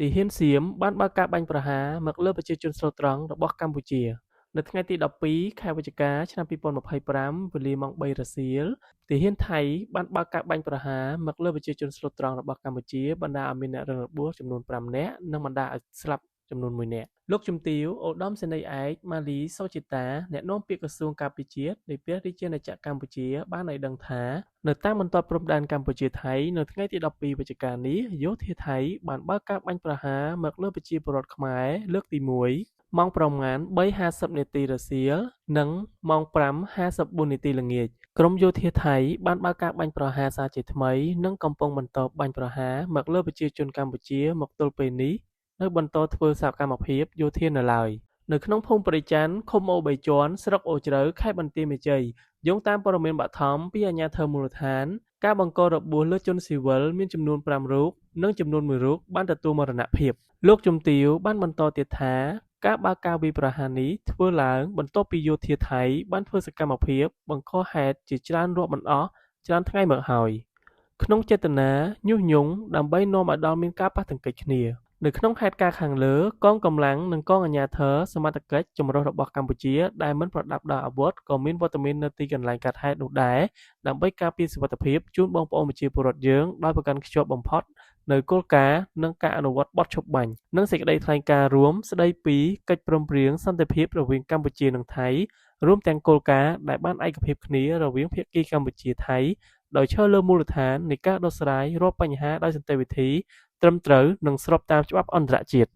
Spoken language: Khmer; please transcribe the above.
ទីហ៊ានសៀមបានបើកការបាញ់ប្រហារមកលើប្រជាជនស្លូតត្រង់របស់កម្ពុជានៅថ្ងៃទី12ខែវិច្ឆិកាឆ្នាំ2025វេលាម៉ោង3រសៀលទាហានថៃបានបើកការបាញ់ប្រហារមកលើប្រជាជនស្លូតត្រង់របស់កម្ពុជាបណ្ដាឲ្យមានអ្នករងរបួសចំនួន5នាក់និងបណ្ដាឲ្យស្លាប់ចំនួន1នាក់លោកជំទាវឧត្តមសេនីយ៍ឯកម៉ាលីសូជីតាអ្នកនាំពាក្យក្រសួងការពារជាតិនៃព្រះរាជាណាចក្រកម្ពុជាបានឲ្យដឹងថានៅតាមបន្ទាត់ព្រំដែនកម្ពុជាថៃនៅថ្ងៃទី12វិច្ឆិកានេះយោធាថៃបានបើកការបាញ់ប្រហារមកលើប្រជាពលរដ្ឋខ្មែរលើកទី1ម៉ោងប្រមាណ3:50នាទីរសៀលនិងម៉ោង5:54នាទីល្ងាចក្រមយោធាថៃបានបើកការបាញ់ប្រហារសារជាថ្មីនិងកំពុងបន្តបាញ់ប្រហារមកលើប្រជាជនកម្ពុជាមកទល់ពេលនេះនៅបន្តធ្វើសកម្មភាពយោធានៅឡើយនៅក្នុងភូមិបរិច័ន្ទឃុំអូ3ជាន់ស្រុកអូជ្រៅខេត្តបន្ទាយមានជ័យយោងតាមព័ត៌មានបឋមពីអាជ្ញាធរមូលដ្ឋានការបង្ករបួសលើជនស៊ីវិលមានចំនួន5រូបនិងចំនួន1រូបបានទទួលមរណភាពលោកជំទាវបានបន្តទៀតថាការបើកការវាយប្រហារនេះធ្វើឡើងបន្ទាប់ពីយោធាថៃបានធ្វើសកម្មភាពបង្កហេតុជាច្រើនរាប់មិនអស់ច្រើនថ្ងៃមកហើយក្នុងចេតនាញុះញង់ដើម្បីនាំឲ្យដល់មានការប៉ះទង្គិចគ្នានៅក្នុងហេតុការណ៍ខាងលើកងកម្លាំងនិងកងអាជ្ញាធរសមត្ថកិច្ចចម្រុះរបស់កម្ពុជាដែលមិនប្រដាប់ដោយអាវុធក៏មានវត្តមាននៅទីកន្លែងកើតហេតុនោះដែរដើម្បីការពារសុវត្ថិភាពជូនបងប្អូនប្រជាពលរដ្ឋយើងដោយប្រកាន់ខ្ជាប់បំផុតនៅគោលការណ៍និងការអនុវត្តបទឈប់បាញ់និងសេចក្តីថ្លែងការណ៍រួមស្តីពីកិច្ចព្រមព្រៀងសន្តិភាពរវាងកម្ពុជានិងថៃរួមទាំងគោលការណ៍ដែលបានឯកភាពគ្នារវាងភាគីកម្ពុជាថៃដោយឈរលើមូលដ្ឋាននៃការដោះស្រាយរាល់បញ្ហាដោយសន្តិវិធីត្រឹមត្រូវនិងស្របតាមច្បាប់អន្តរជាតិ